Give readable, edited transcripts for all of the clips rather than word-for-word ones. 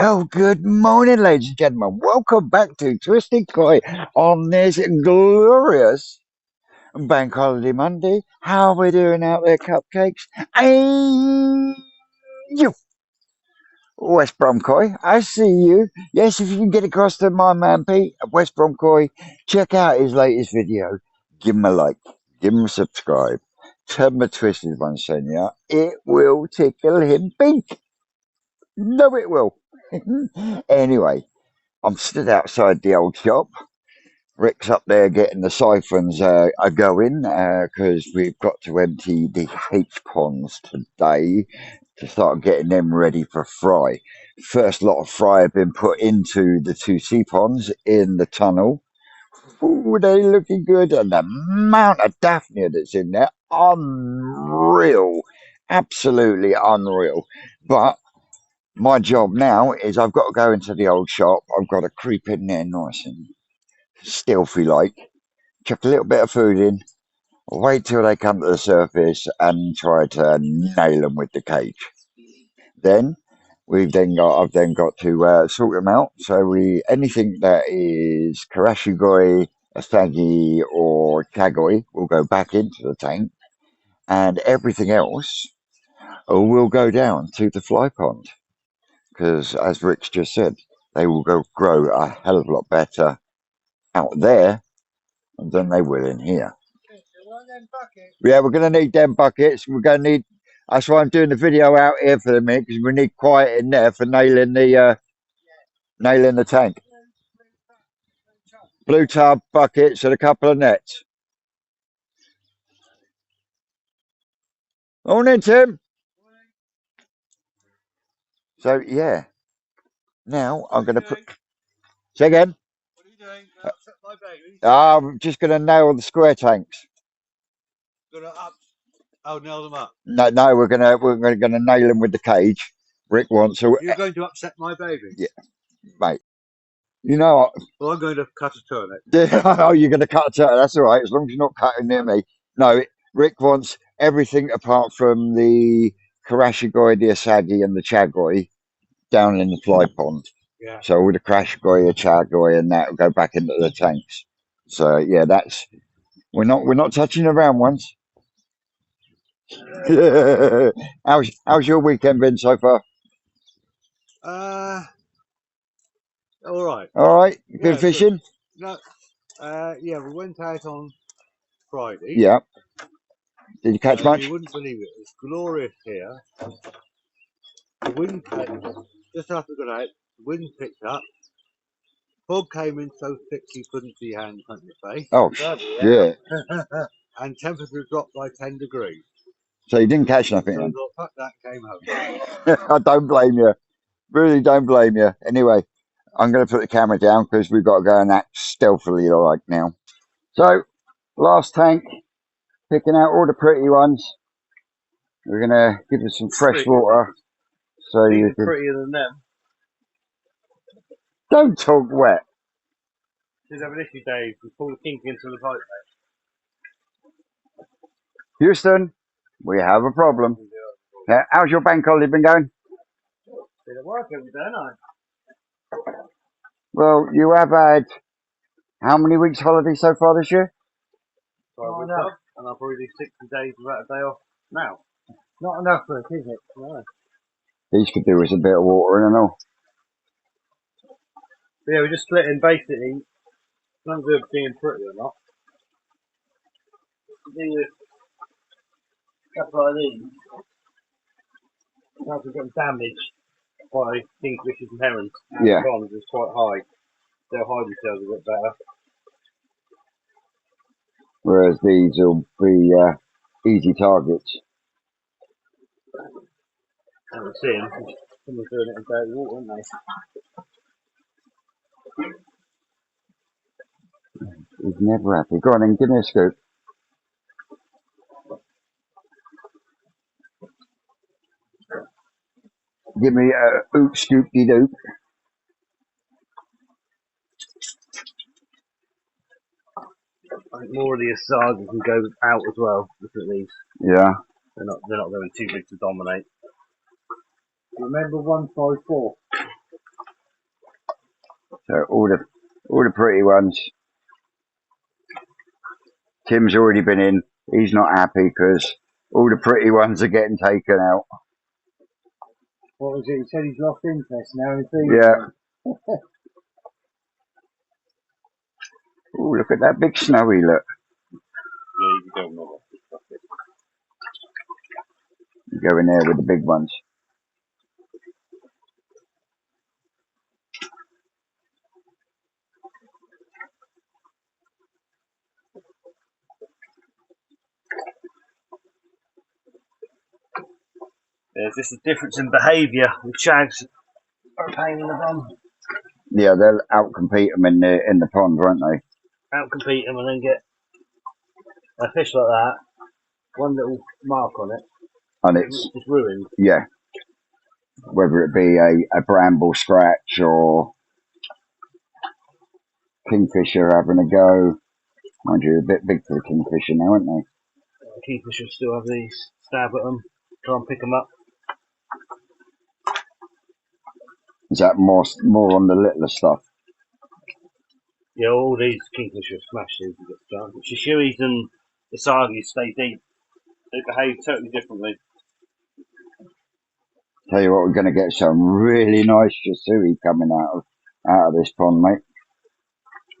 Well, good morning, ladies and gentlemen. Welcome back to Twisted Koi on this glorious Bank Holiday Monday. How are we doing out there, cupcakes? Hey, you, West Brom Koi, I see you. Yes, if you can get across to my man Pete at West Brom Koi, check out his latest video. Give him a like, give him a subscribe. Tell him a Twisted one, Senya. It will tickle him pink. No, it will. Anyway. I'm stood outside the old shop. Rick's up there getting the siphons are going because we've got to empty the H ponds today to start getting them ready for fry. First lot of fry have been put into the two C ponds in the tunnel. Ooh, they looking good, and the amount of Daphnia that's in there, unreal, absolutely unreal. But my job now is I've got to go into the old shop. I've got to creep in there nice and stealthy like, chuck a little bit of food in, wait till they come to the surface and try to nail them with the cage. Then I've then got to sort them out. So anything that is Karashigoi, Asagi or Chagoi will go back into the tank, and everything else will go down to the fly pond. Because as Rick's just said, they will grow a hell of a lot better out there than they will in here. Yeah, we're going to need them buckets. We're going to need. That's why I'm doing the video out here for the minute, because we need quiet in there for nailing the tank. Blue tub buckets and a couple of nets. Morning, Tim. So yeah, now I'm going to put. Say again. What are you doing? Upset my baby? I'm just going to nail the square tanks. Nail them up. No, we're gonna nail them with the cage. Rick wants to. You're going to upset my baby. Yeah, mate. You know what? Well, I'm going to cut a turnip. Oh, you're going to cut a turtle. That's all right, as long as you're not cutting near me. No, Rick wants everything apart from the Karashigoi, the Asagi, and the Chagoi down in the fly pond. Yeah. So all the Karashigoi, the Chagoi, and that will go back into the tanks. So yeah, we're not touching the round ones. How's your weekend been so far? All right. All right, good Yeah, fishing. Good. No, yeah, we went out on Friday. Yeah. Did you catch much? You wouldn't believe it. It's glorious here. The wind just after we got out, the wind picked up. Fog came in so thick you couldn't see your hand in front of your face. Oh, yeah. And temperature dropped by 10 degrees. So you didn't catch nothing So then? thought, fuck that, came home. I don't blame you. Really don't blame you. Anyway, I'm going to put the camera down because we've got to go and act stealthily like now. So, last tank, picking out all the pretty ones. We're going to give it some fresh water. So you can... prettier than them. Don't talk wet. She's having an issue, Dave. We pulled the kink into the pipe. Houston, we have a problem. How's your bank holiday been going? Been at work every day, haven't I? Well, you have had how many weeks holiday so far this year? 5 weeks off, and I'll probably do 60 days without a day off now. Not enough for us, is it? No. These could do with a bit of water and all. But yeah, we're just splitting basically. Not good being pretty or not. Do a couple of these. Now we've got damaged by kingfishers and herons. Yeah. The ponds is quite high. They'll hide themselves a bit better. Whereas these will be easy targets. And we're seeing someone's doing it in dirty water, aren't they? He's never happy. Go on then, give me a scoop. Give me a oop scoopy doop. I think more of the Asagi can go out as well. Look at these. Yeah. They're not going too big to dominate. Remember 154? So all the pretty ones. Tim's already been in. He's not happy because all the pretty ones are getting taken out. What was it? He said he's lost interest now in feeding. Yeah. Oh, look at that big snowy look. Yeah, you don't know. You go in there with the big ones. There's just a difference in behaviour. The shags are a pain in the bum. Yeah, they'll outcompete them in the pond, won't they? Outcompete them and then get a fish like that, one little mark on it, And it's just ruined. yeah. Whether it be a bramble scratch or kingfisher having a go. Mind you, a bit big for the kingfisher now, aren't they? Kingfishers still have these. Stab at them, try and pick them up. Is that more on the littler stuff? Yeah, all these kingfishers smash these and get done. The shishuis and the sargies stay deep. They behave totally differently. Tell you what, we're going to get some really nice shishui coming out of this pond, mate.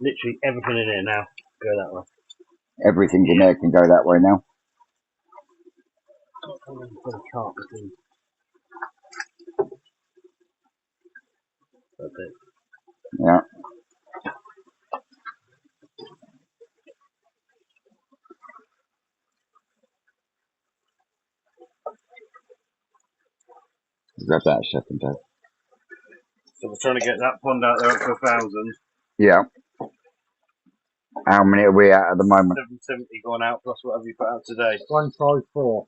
Literally everything in here now. Go that way. Everything in there can go that way now. Okay. Yeah. Grab that a second, Dave. So we're trying to get that pond out there up to 1,000. Yeah. How many are we at the moment? 770 gone out plus whatever you put out today. 154.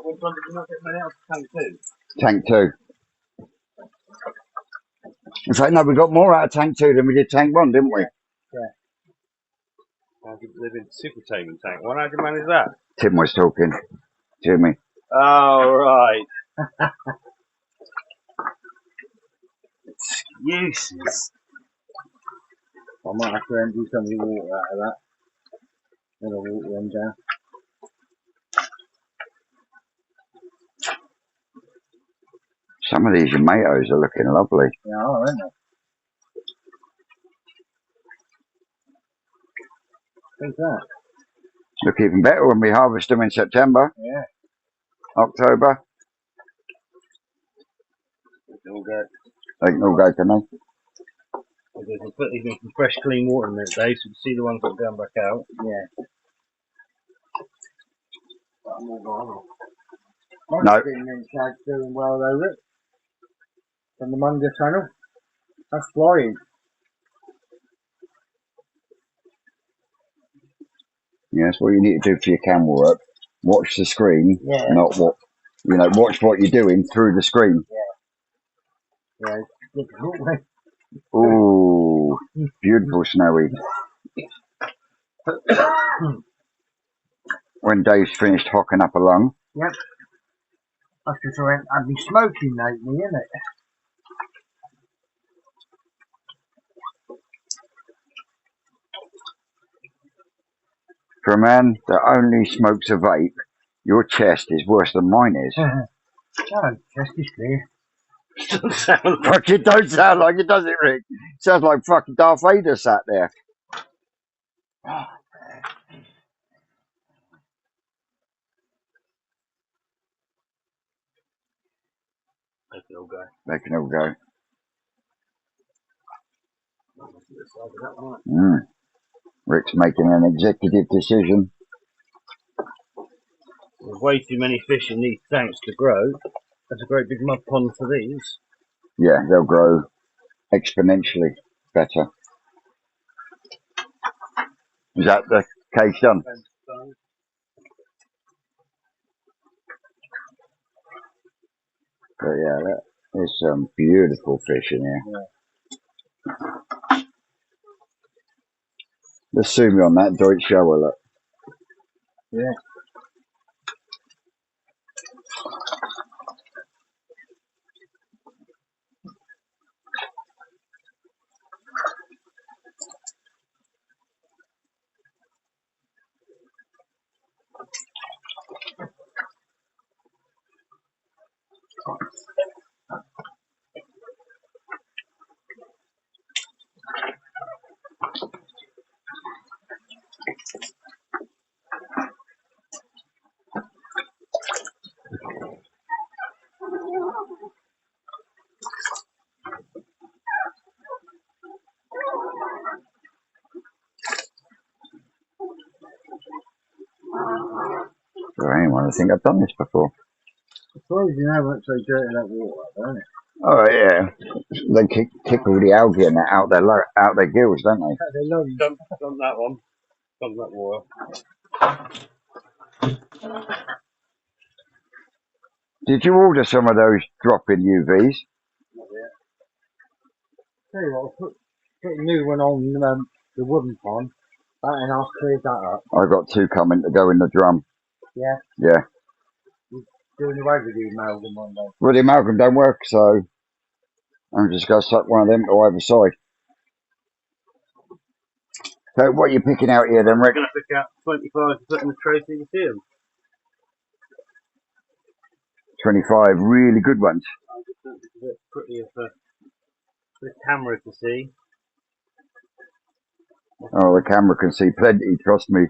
Which one did you not get many out of tank 2? Tank 2. In fact, no, we got more out of tank 2 than we did tank 1, didn't we? They've been super tame in tank 1. How did you manage that? Tim was talking to me. Oh, right. Excuses. I might have to empty some of the water out of that. Then I'll water them down. Some of these tomatoes are looking lovely. They are, aren't they? What's that? Look even better when we harvest them in September, Yeah. October. They can all go. They can all go, can they? They can put even some fresh, clean water in there, Dave, so you can see the ones that are going back out. Yeah. No. Mine's been them shags doing well though, Rick. From the Munger tunnel. That's flying. Yeah, that's what you need to do for your camera work. Watch the screen, not what, watch what you're doing through the screen. Yeah, it's difficult. Ooh, beautiful snowy. When Dave's finished hocking up a lung. Yep. That's because I've been smoking lately, isn't it? For a man that only smokes a vape, your chest is worse than mine is. Oh, chest is clear. Fucking don't sound like it, does it, Rick? Sounds like fucking Darth Vader sat there. They can all go. They can all go. Rick's making an executive decision. There's way too many fish in these tanks to grow. That's a great big mud pond for these. Yeah, they'll grow exponentially better. Is that the case done? But yeah, there's some beautiful fish in here. Yeah. Let's zoom in on that Deutsche Shower, look. Yeah. For anyone, I think I've done this before. I suppose you know how much they dirty that water, don't it? Oh yeah, they kick all the algae and that out their gills, don't they? They love you. Dump that one. Dump that water. Did you order some of those drop-in UVs? Not yet. Tell you what, I'll put a new one on the wooden pond, and I'll clear that up. I got 2 coming to go in the drum. Yeah. Yeah. Doing away with the amalgam one day. Well, the amalgam don't work, so I'm just going to suck one of them to either side. So what are you picking out here then, I'm Rick? going to pick out 25 to put in the tray so you can see them. 25 really good ones. I just think it's a bit prettier for the camera to see. Oh, the camera can see plenty, trust me.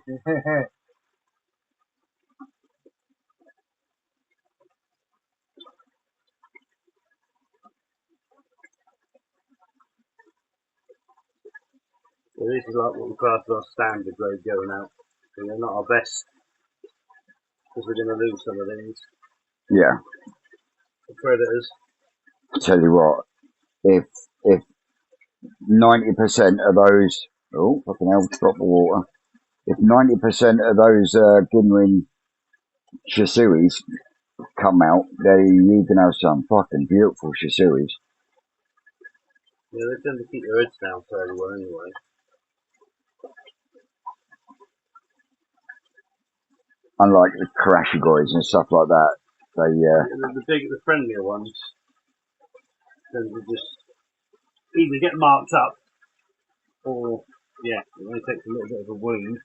So this is like what we class as our standard grade going out. So they're not our best because we're going to lose some of these. Yeah, The predators. I tell you what, if 90% of those, oh, fucking hell, drop the water. If 90% of those Ginwin Shisuis come out, you can have some fucking beautiful Shisuis. Yeah, they tend to keep their heads down fairly well anyway. Unlike the Karashigoys and stuff like that, The friendlier ones tend to just either get marked up or, yeah, it only takes a little bit of a wound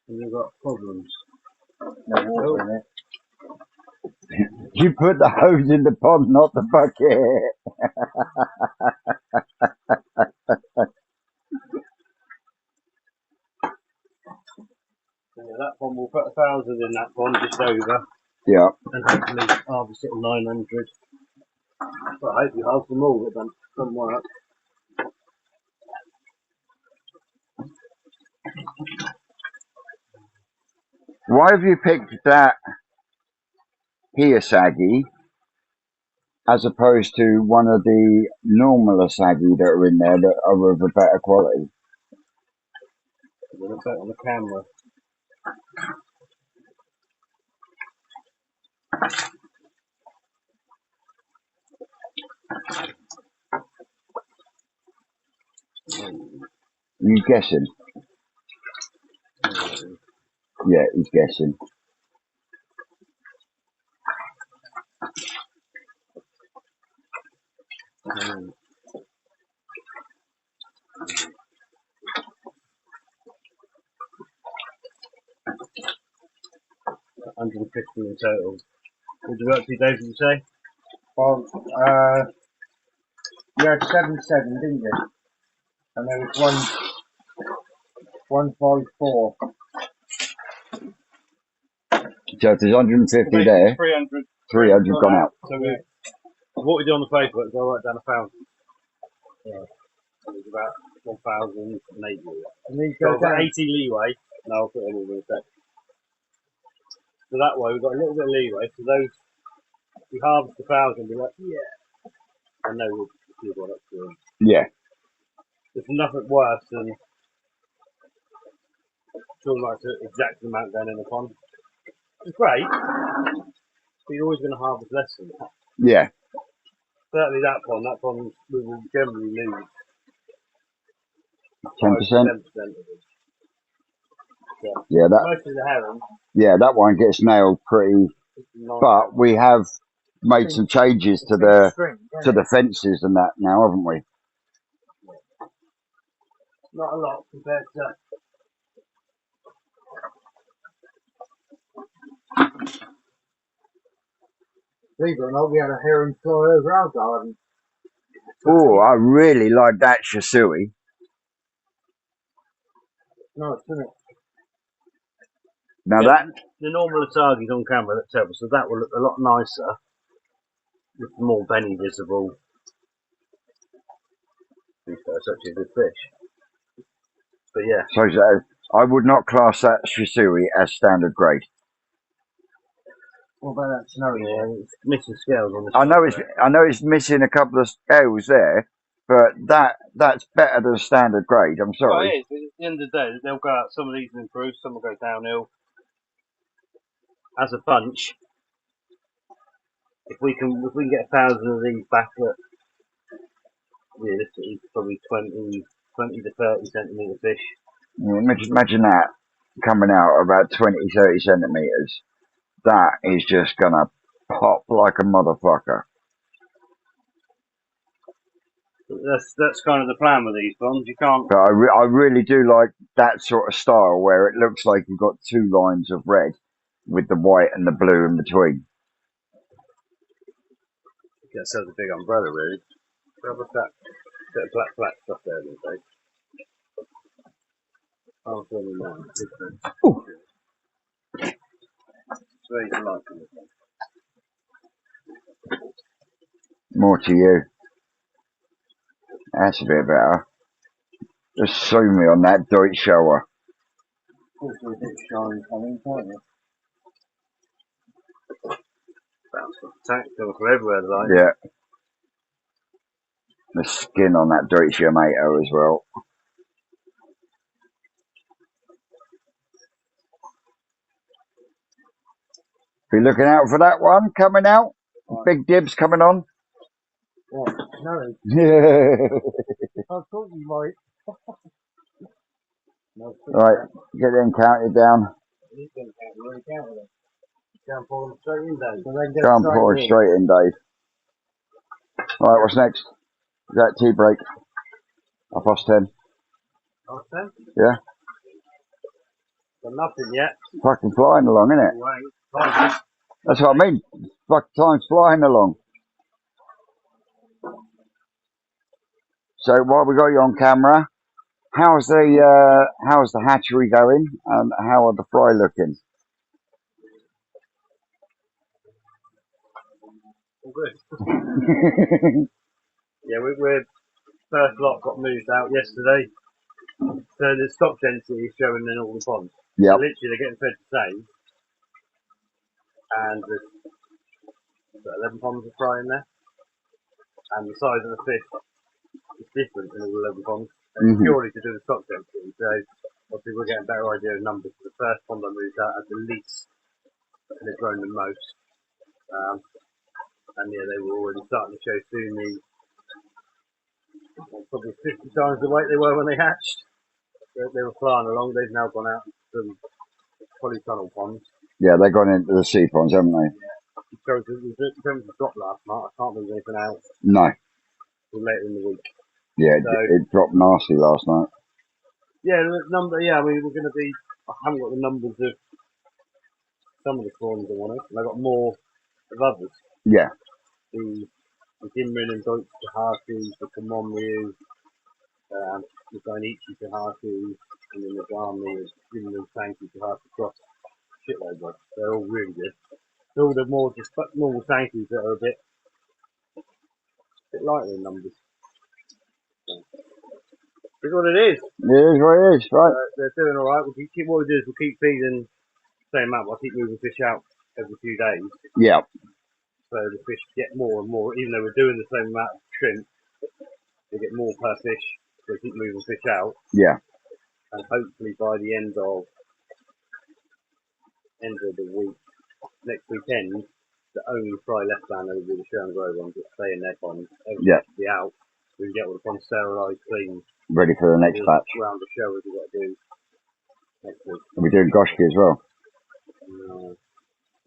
and you've got problems. No water in it. you put the hose in the pond, not the bucket. Yeah, that pond, we'll put 1,000 in that pond, just over, Yeah. and hopefully harvest it at 900. But I hope you harvest them all, it doesn't work. Why have you picked that Hiasagi as opposed to one of the normal Asagi that are in there that are of a better quality? We're going to put it on the camera. You guessing? Yeah, he's guessing. Mm. 150 in total. Would you work 2 days, did you say? Well, you had 7, didn't you? And there was 154. So if there's 150 there, 300. 300 gone out. So what we do on the paper is I write down 1,000. Yeah. So it's about 1,080. And these So go I've got down. 80 leeway. No, I'll put it all in a sec. So that way we've got a little bit of leeway. So those, if we harvest 1,000, we're like, yeah. I know we'll go up to them. Yeah. There's nothing worse than feeling like the exact amount going in the pond. It's great, but you're always going to harvest less than that. Yeah. Certainly that pond we will generally lose 10%. 10% of it. Yeah, Most of the herring, that one gets nailed pretty. But we have made some changes to the fences and that now, haven't we? not a lot compared to Believe it or not, we had a heron fly over our garden. Oh, I really like that Shisui. Nice, isn't it? Now Yeah, that, the normal Atagi's on camera, let's have, so that will look a lot nicer with more Benny visible. It's actually a good fish. But yeah, so I would not class that Shisui as standard grade. What about that snowy? yeah, it's missing scales on this. I know it's missing a couple of scales there, but that's better than standard grade. I'm Well, sorry. it is. At the end of the day, they'll go out. Some of these will improve, some will go downhill. As a bunch, if we can get 1,000 of these back at realistically probably 20 to 30 centimetre fish. Imagine that coming out about 20, 30 centimeters. That is just gonna pop like a motherfucker. That's kind of the plan with these ones. You can't. But I really do like that sort of style where it looks like you've got two lines of red with the white and the blue in between. Get ourselves a big umbrella, really. Have a that bit of black stuff there these days. I'll film you now. Ooh. It's very delightful. More to you. That's a bit better. Just sue me on that Deutsch shower. Also a bit shiny coming, can't you? Bounce off the tank, going for everywhere, like. Yeah. The skin on that Deutsch tomato as well. Be looking out for that one coming out. Big dibs coming on. What? Snowy? Yeah. I thought you might. No, Right, get them counted down. he's going to count, really count them. Can't pull them straight in, Dave. So they can get Can't pour it straight in, Dave. Right, what's next? Is that tea break? 10:30. Okay. Yeah. Got nothing yet. Fucking flying along, isn't it? Wait. That's what I mean. Fucking time's flying along. So while we got you on camera, how's the hatchery going, and how are the fry looking? All good. Yeah, we're first lot got moved out yesterday. So the stock density is showing in all the ponds. Yep. Literally, they're getting fed today. And there's 11 ponds of fry in there. And the size of the fish is different in all 11 ponds. And it's purely to do with stock density. So obviously we're getting a better idea of numbers. The first pond I moved out had the least, and they've grown the most. And yeah, they were already starting to show soon probably 50 times the weight they were when they hatched. They were flying along. They've now gone out to some polytunnel ponds. Yeah, they've gone into the sea ponds, haven't they? So the drop last night. I can't move anything out No. until later in the week. Yeah, So, it dropped nasty last night. yeah, the number. Yeah, I mean we're going to be. I haven't got the numbers of some of the spawns I wanted, and I got more of others. Yeah. The Dimrin and Deutsche Tahaku, the Kamonryu, the Dainichi Tahaku, and then the Gami, the Dimrin Sanki Tahaku cross. Shitloads of. They're all really good. All the more just normal Sankis that are a bit lighter in numbers. It's what it is. It is what it is, right? They're doing all right. What we do is we'll keep feeding the same amount. I'll keep moving fish out every few days. Yeah. So the fish get more and more. Even though we're doing the same amount of shrimp, they get more per fish. So keep moving fish out. Yeah. And hopefully by the end of the week, next weekend, the only fry left down there will be the show and grow ones that stay in their ponds. Everything will be out. We can get all the ponds sterilised, clean. Ready for the next batch. Round the show as we've got to do next week. Are we doing Goshki as well?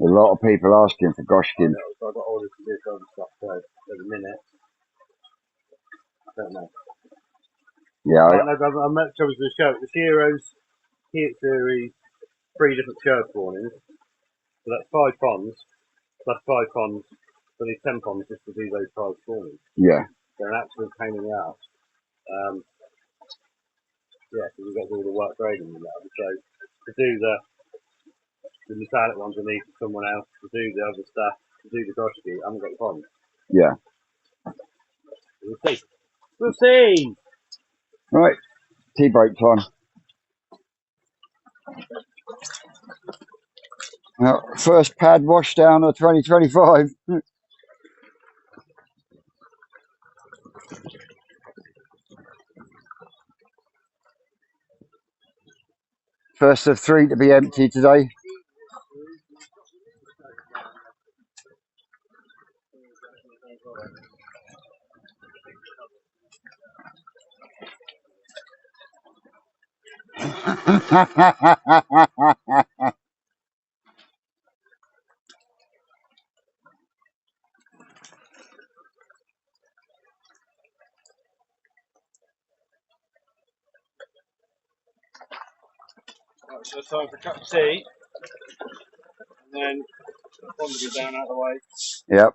A lot of people asking for Goshkin. So I've got orders to do some stuff, so at the minute, I don't know. Yeah. I met troubles with the show. The Shiro's Heat Series, 3 different show spawnings. So that's 5 ponds, plus 5 ponds for these tempons just to do those trials for me. Yeah. They're an absolute pain in the ass. Yeah, because we've got to do all the work grading and that. So to do the metallic ones I need for someone else, to do the other stuff, to do the Groshki, I haven't got the pond. Yeah. We'll see. We'll see! Right. Tea break time. First pad wash down of 2025. First of 3 to be empty today. Right, so it's time for a cup of tea. And then the pond will be down out of the way. Yep.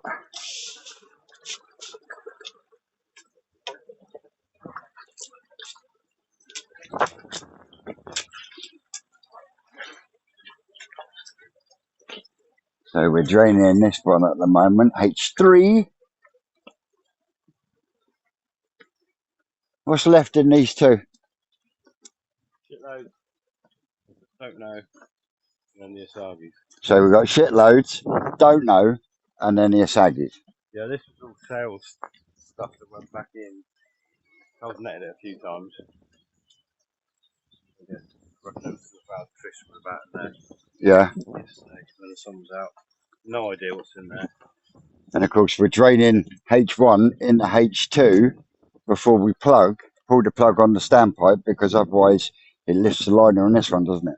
So we're draining this one at the moment, H3. What's left in these two? Shitload. Don't know. And then the Asagis. So we've got shitloads, don't know, and then the Asagis. Yeah, this was all sales stuff that went back in. I was netted it a few times. I guess reckon there was about fish from about in there Yeah. yesterday when the sun was out. No idea what's in there. And of course we're draining H1 into H2 before we pull the plug on the standpipe, because otherwise it lifts the liner on this one, doesn't it?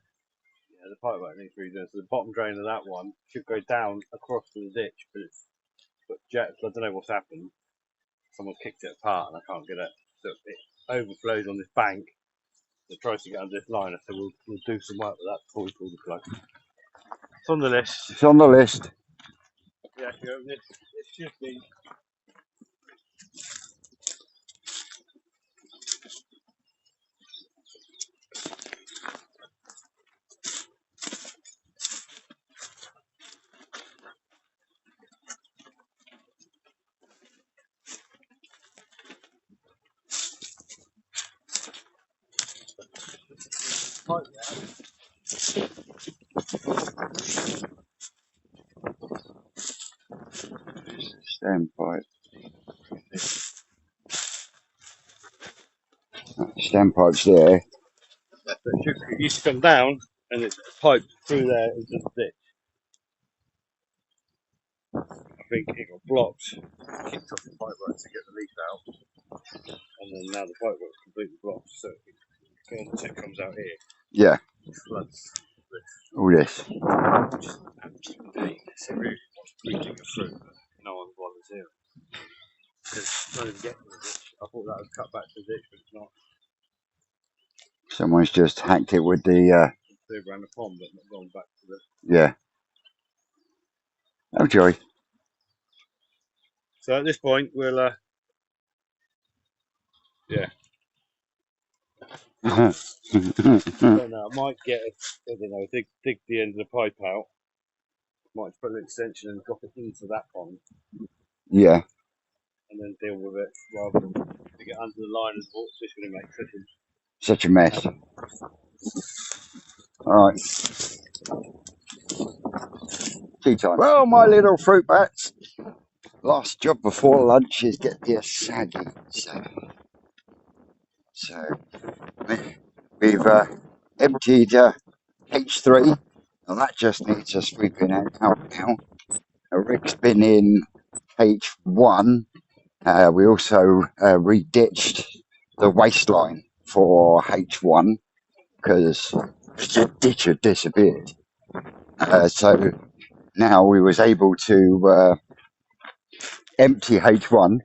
Yeah, the pipe work needs redoing. So the bottom drain of that one should go down across to the ditch, but it's got jets. I don't know what's happened. Someone kicked it apart and I can't get it. So it overflows on this bank. It tries to get under this liner, so we'll do some work with that before we pull the plug. It's on the list. It's on the list. Yeah, if you open this should be. Standpipe. Standpipe's there. So it used to come down and it's piped through there into the ditch. I think it got blocked, kicked off the pipework to get the leaf out, and then now the pipework's completely blocked, so the tip comes out here. Yeah. It floods All this. which is an absolute pain. It's really wants breathing it through, but no one bothers here. Because it's not even getting to the ditch. I thought that was cut back to the ditch, but it's not. Someone's just hacked it with the It's around the pond, but not gone back to the. yeah. Oh joy. So at this point, we'll yeah. I don't know. I might get I don't know. Dig the end of the pipe out. Might put an extension and drop it into that pond, Yeah. and then deal with it rather than to get under the line and water's just going to make Such a mess. Alright. Tea time. Well, my little fruit bats. Last job before lunch is get the Asagi. So we've emptied H3, and that just needs a sweeping out now. Rick's been in H1. We also reditched the waistline for H1 because the ditch had disappeared. So now we was able to empty H1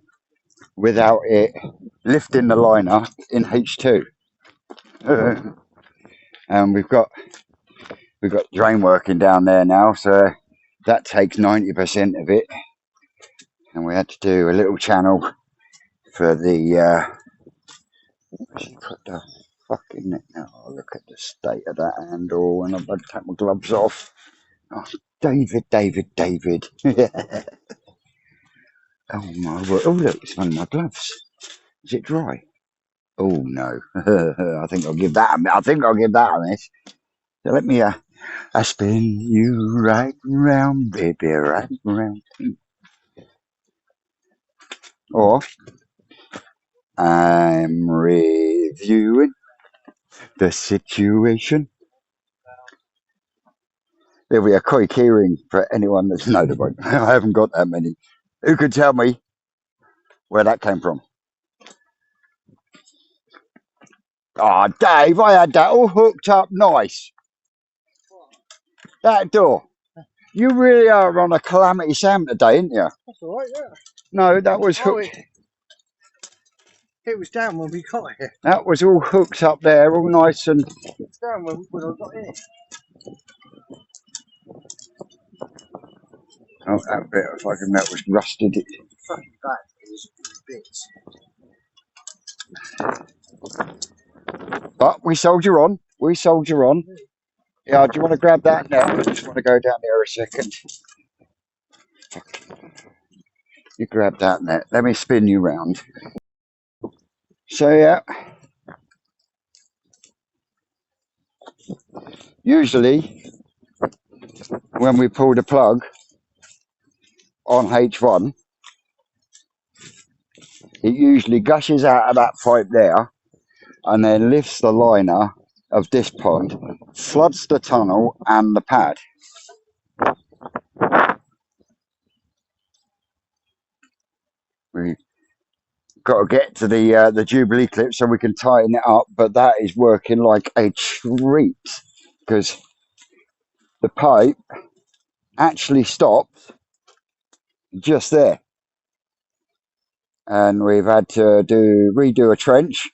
without it lifting the liner in H2. And we've got drain working down there now, so that takes 90% of it. and we had to do a little channel for the. She put the fucking. Oh, look at the state of that handle, and I've had to take my gloves off. Oh, David. Oh my word! Oh look, it's one of my gloves. Is it dry? Oh no! I think I'll give that. I think I'll give that a miss. So let me. I spin you right round, baby, right round. Or I'm reviewing the situation. There'll be a koi keyring for anyone that's notable. I haven't got that many. Who could tell me where that came from? Ah, oh, Dave, I had that all hooked up nice. That door. You really are on a calamity Sam today, ain't you? That's alright, yeah. No, that was hooked. It was down when we got here. That was all hooked up there, all nice and. It was down when I got here. Oh, that bit of fucking that was rusted. Fucking back is bits. But we soldier on. We soldier on. Yeah, do you want to grab that now? I just want to go down there a second. You grab that net. Let me spin you round. So yeah. Usually when we pull the plug on H1, it usually gushes out of that pipe there and then lifts the liner of this pond, floods the tunnel and the pad. We got to get to the Jubilee clip so we can tighten it up, but that is working like a treat because the pipe actually stops just there, and we've had to redo a trench.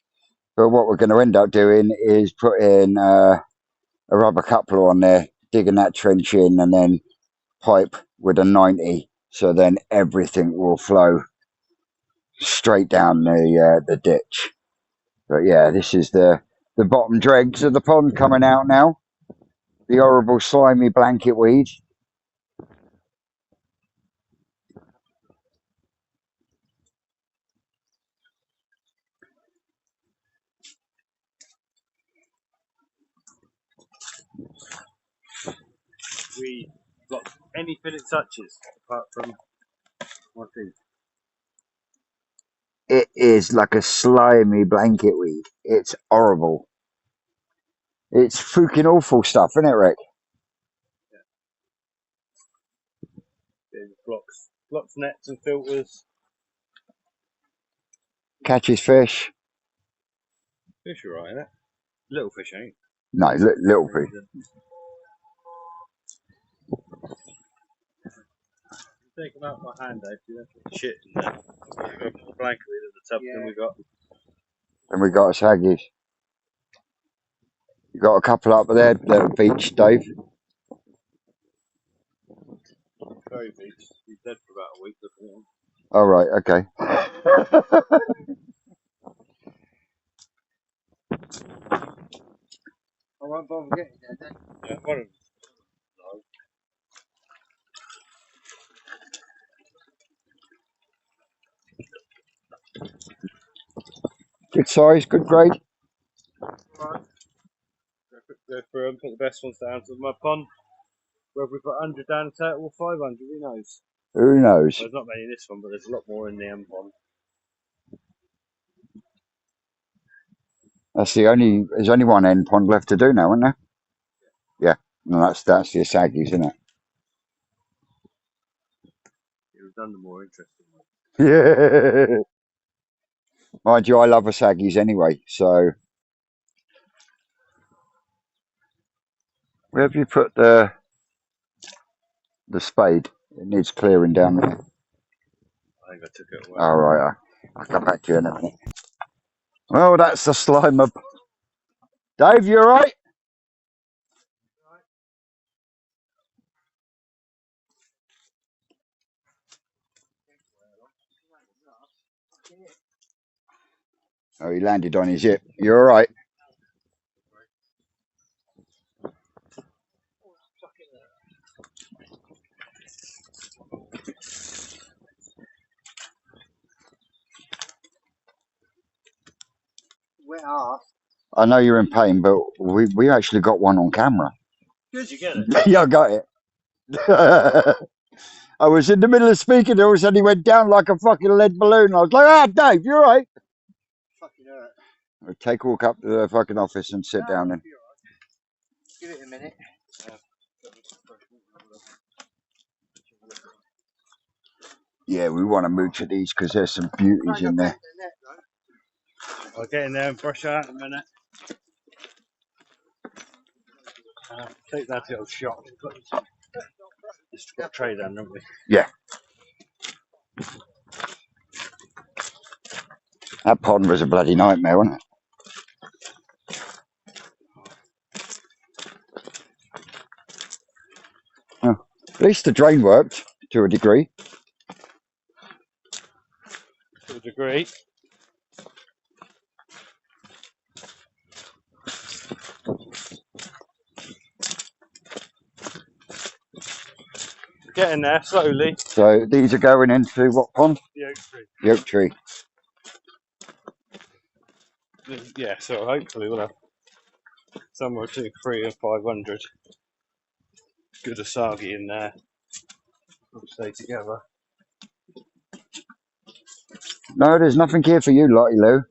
But what we're going to end up doing is putting a rubber coupler on there, digging that trench in, and then pipe with a 90, so then everything will flow straight down the ditch. But yeah, this is the bottom dregs of the pond coming out now. The horrible slimy blanket weed. We got anything it touches apart from one thing. It is like a slimy blanket weed. It's horrible. It's freaking awful stuff, isn't it, Rick? Yeah, blocks, nets, and filters. Catches fish. Fish are right, innit? Little fish ain't. No, little fish. Take them out of my hand, Dave. You don't put shit in there. We've got the blanket in the tub, then we got. And we got saggies. You got a couple up there, little beach, Dave. Very beach. He's dead for about a week, looking at him. All right, okay. I won't bother getting there then. Yeah, one of them. Good size, good grade. Right. Go through them, put the best ones down to my pond. Whether we put 100 down a turtle or 500, who knows? Who knows? There's not many in this one, but there's a lot more in the M pond. There's only one end pond left to do now, isn't there? Yeah. No, that's the saggies, isn't it? We've done the more interesting ones. Yeah. Mind you, I love a saggies anyway, so where have you put the spade? It needs clearing down there. I think I took it away. All right, I'll come back to you in a minute. Well, that's the slime of Dave, you all right? Oh, he landed on his hip. You all right? Wet ass. I know you're in pain, but we actually got one on camera. Did you get it? Yeah, I got it. I was in the middle of speaking, and all of a sudden he went down like a fucking lead balloon. I was like, ah, Dave, you're right. Fucking hurt. I'll take a walk up to the fucking office and sit down. And Give it a minute. yeah, we want to move to these because there's some beauties in there. I'll get in there and brush out in a minute. Take that little shot. Just got a tray down, haven't we? Yeah. That pond was a bloody nightmare, wasn't it? Oh, at least the drain worked to a degree. To a degree. Getting there slowly. So these are going into what pond? The oak tree. The oak tree. Yeah, so hopefully we'll have somewhere between 300 and 500 good asagi in there. We'll stay together. No, there's nothing here for you, Lottie Lou.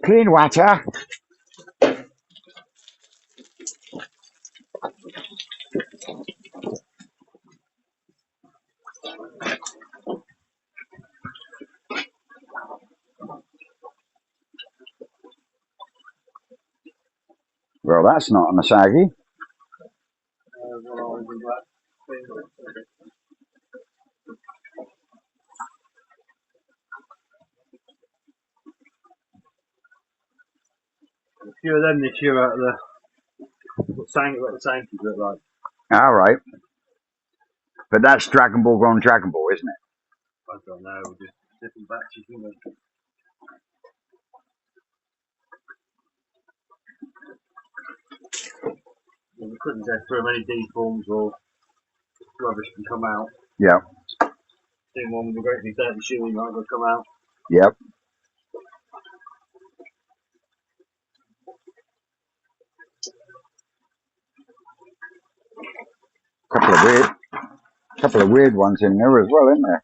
Clean water. Well, that's not an asagi. A few of them this year out of the what the Sankeys look like. All right. But that's Dragon Ball gone Dragon Ball, isn't it? I don't know, just different batches, isn't it? We couldn't get through many deforms or rubbish can come out. Yeah. Seen one with a great big dirty shoe might will come out. Yep. Couple of weird ones in there as well, isn't there?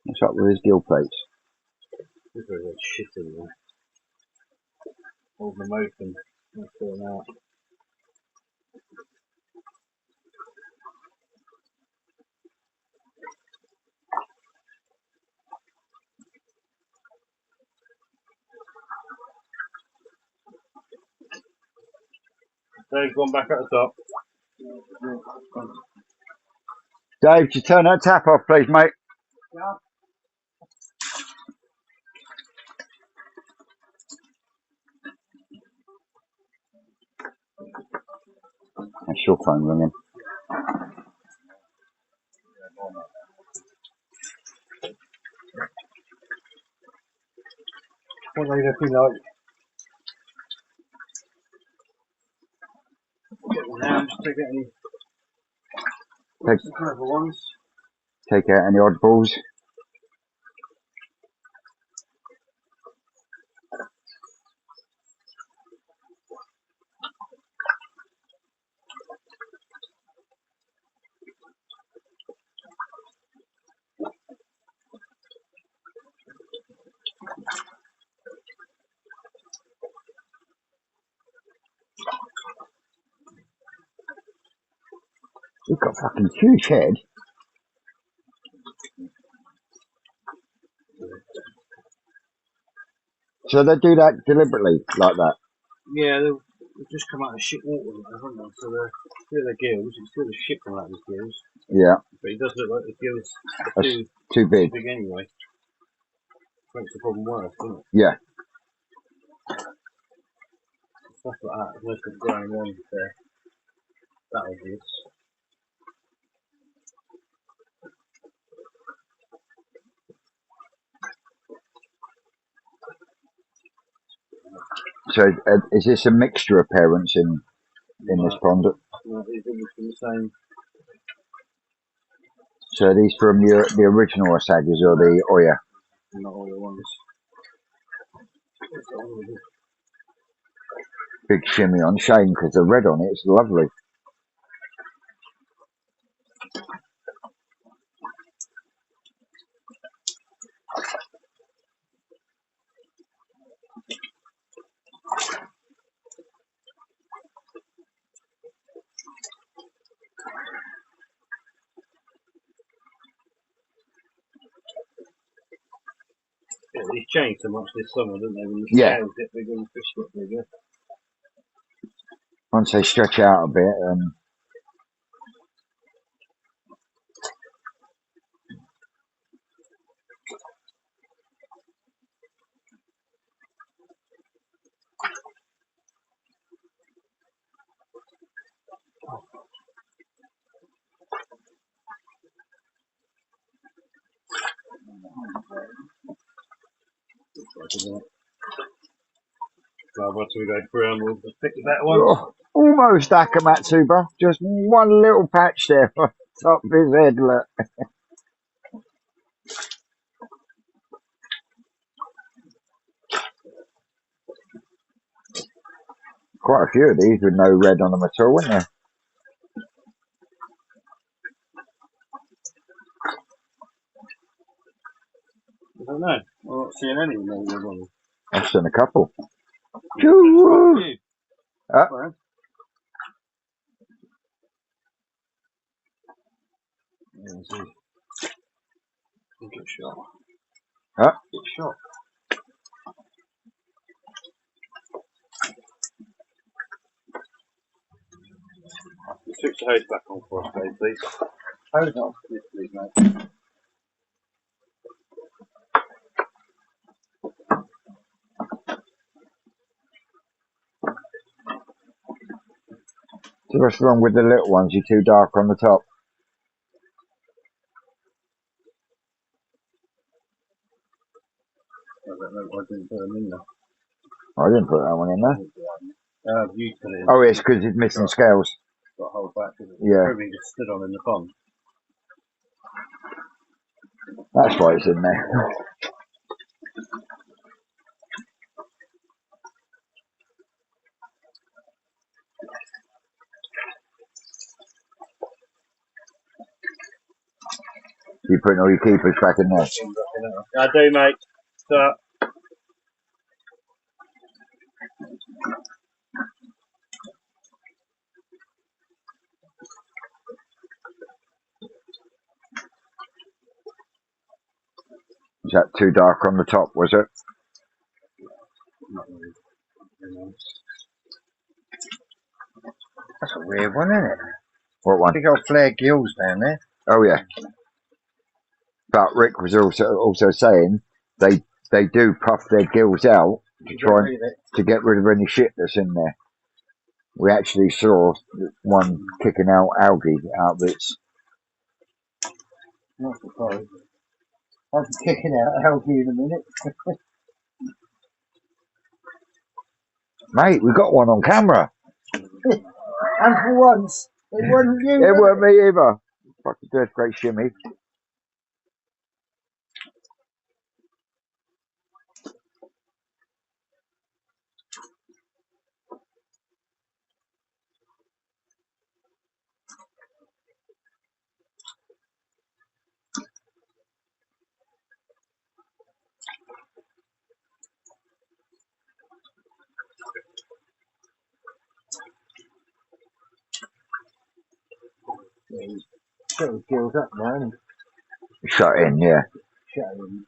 What's up with his gill plates? There's a shit in there. Hold them open. They're falling out. They've gone back at the top. Dave, could you turn that tap off, please, mate? Yeah. That's your phone ringing. What are they looking like? Get one down, just take any clever ones. Take out any oddballs. You've got a fucking huge head. So they do that deliberately, like that. Yeah, they've just come out of shit water, haven't they? So they're still the gills. It's still the shit coming out of his gills. Yeah. But it does look like the gills are That's too too big. anyway. Makes the problem worse, doesn't it? Yeah. Stuff like that. Most of the growing ones there. That obvious. So is this a mixture of parents in this pond? No, these are from the same. So are these from the original Osagas or the Oya? Not all the ones. Big shimmy on. Shame because the red on it's lovely. Yeah, these changed so much this summer, didn't they? When the Yeah. scales get bigger and the fish get bigger. Once they stretch out a bit, So once we go through and we'll just pick the better ones. almost Akamatsuba. Just one little patch there on top of his head. Look. Quite a few of these with no red on them at all, weren't there? I don't know. I'm not seeing any of them on them. I've seen a couple. You. Huh? Yeah, see. Get shot. Huh? Get shot. Switch the hose back on for us, Dave, please. Hose on. Yes, please, mate. So what's wrong with the little ones? You're too dark on the top. I don't know why I didn't put them in there. I didn't put that one in there. You put it in. Oh, it's because it's missing scales. Got a whole back. Yeah. Probably just stood on in the pond. That's why it's in there. You're putting all your keepers back in there. I do, mate. So, Is that too dark on the top, was it? not really. That's a weird one, isn't it? What one? Big old flare gills down there. Oh, yeah. But Rick was also saying they do puff their gills out to try to get rid of any shit that's in there. We actually saw one kicking out algae out of its. Not surprised. I'll be kicking out algae in a minute. Mate, we got one on camera. And for once, it wasn't you. It weren't me either. Fucking do a great shimmy. Yeah, he's got his gills up now and Shut in, yeah. shut him.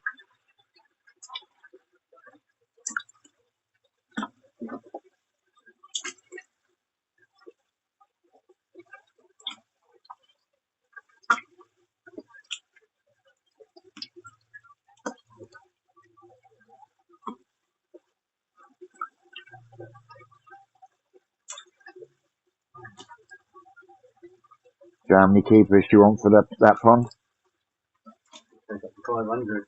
So how many keepers do you want for that pond? Take up to 500.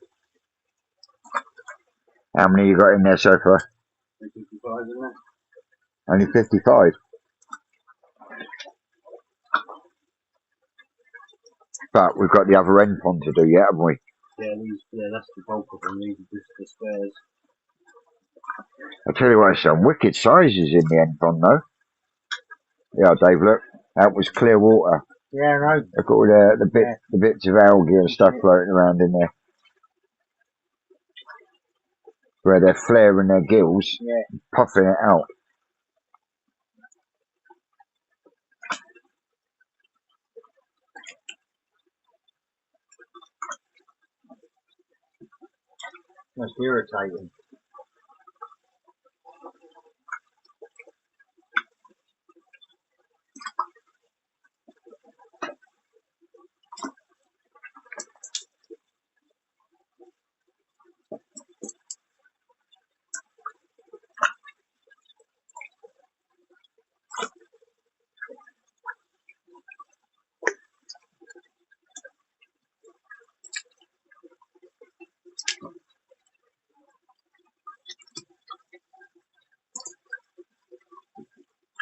How many you got in there so far? 55, isn't it? Only 55. But we've got the other end pond to do yet, haven't we? Yeah, that's the bulk of them. These are just the spares. I tell you what, some wicked sizes in the end pond though. Yeah, Dave, look, that was clear water. Yeah, no. Look at all the bits of algae and stuff floating around in there. Where they're flaring their gills, puffing it out. That's irritating.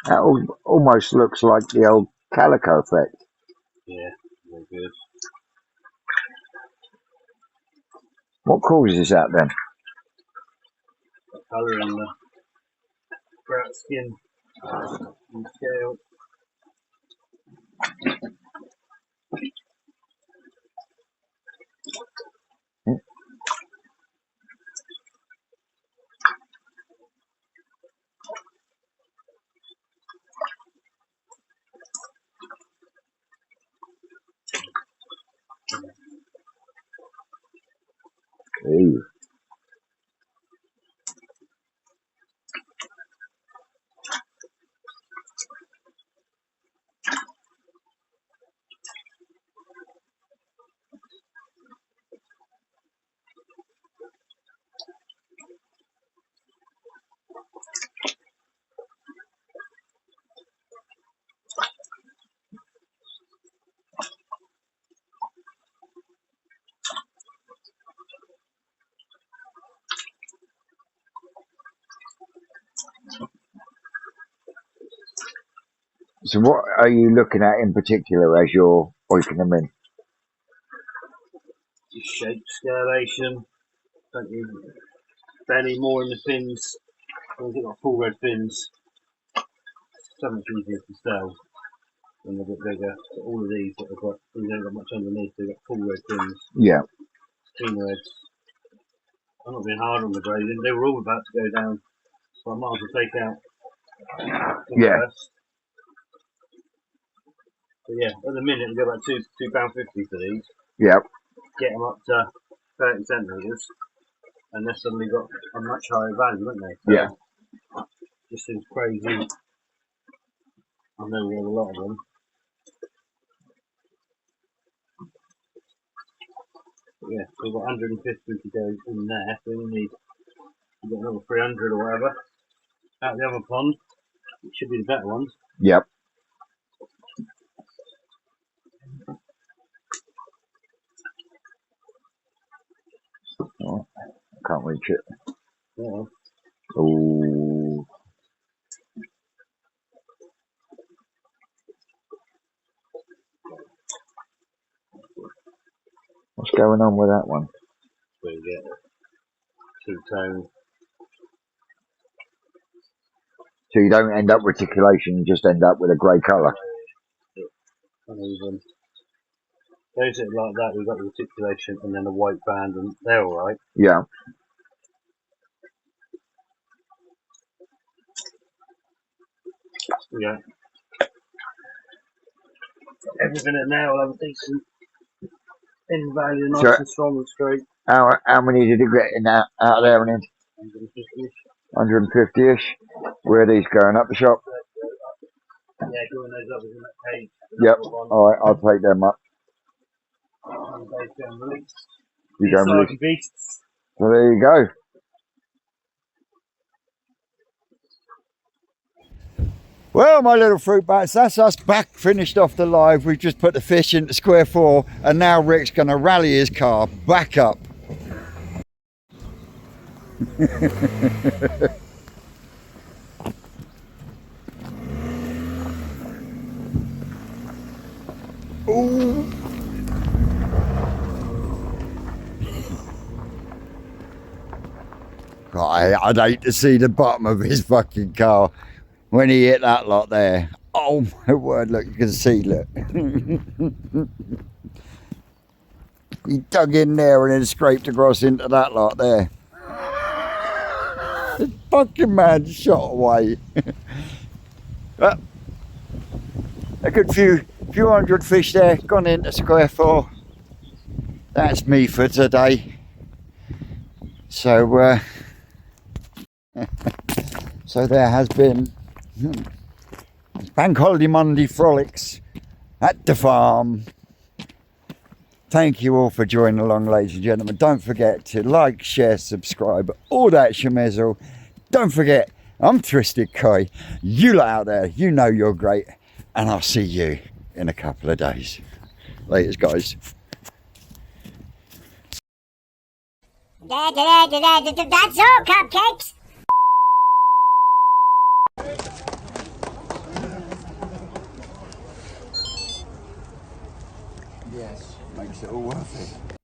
That almost looks like the old calico effect. Yeah, very good. What causes that then? The colour in the grout skin and scale. Ew. So what are you looking at in particular as you're oiking them in? Just shape scalation. Don't you belly more in the fins. When you've got full red fins, so much easier to sell when they're a bit bigger. So all of these that have got, these haven't got much underneath, they've got full red fins, Yeah. clean reds. I'm not being hard on the grading, they were all about to go down, so I might as well take out the rest. But yeah, at the minute we go about £2.50 for these. Yep. Get them up to 30 centimetres, and they've suddenly got a much higher value, haven't they? So Yeah. just seems crazy. I know we have a lot of them. But yeah, we've got 150 to go in there, so we need we've got another 300 or whatever. Out the other pond, it should be the better ones. Yep. Oh, can't reach it. Yeah. Oh. What's going on with that one? So you get two-tone. So you don't end up reticulation, you just end up with a grey colour. Uneven. Those that are like that, we've got the reticulation and then a white band, and they're alright. Yeah. Yeah. Everything at now will have a decent in value, nice and strong and straight. How many did you get in out of there and in? 150-ish. Where are these going? Up the shop? Yeah, doing those others in that cage. Yep. Alright, I'll take them up. You go and release. Beasts. So there you go. Well, my little fruit bats, that's us back, finished off the live. We've just put the fish into square 4, and now Rick's going to rally his car back up. Ooh. I'd hate to see the bottom of his fucking car when he hit that lot there. Oh my word, look, you can see, look. He dug in there and then scraped across into that lot there. The fucking man shot away. But a good few hundred fish there, gone into square 4. That's me for today. So, so there has been Bank Holiday Monday Frolics at the farm. Thank you all for joining along, ladies and gentlemen. Don't forget to like, share, subscribe, all that shemizzle. Don't forget, I'm Twisted Koi. You lot out there, you know you're great. And I'll see you in a couple of days. Laters, guys. That's all, cupcakes. Yes, makes it all worth it.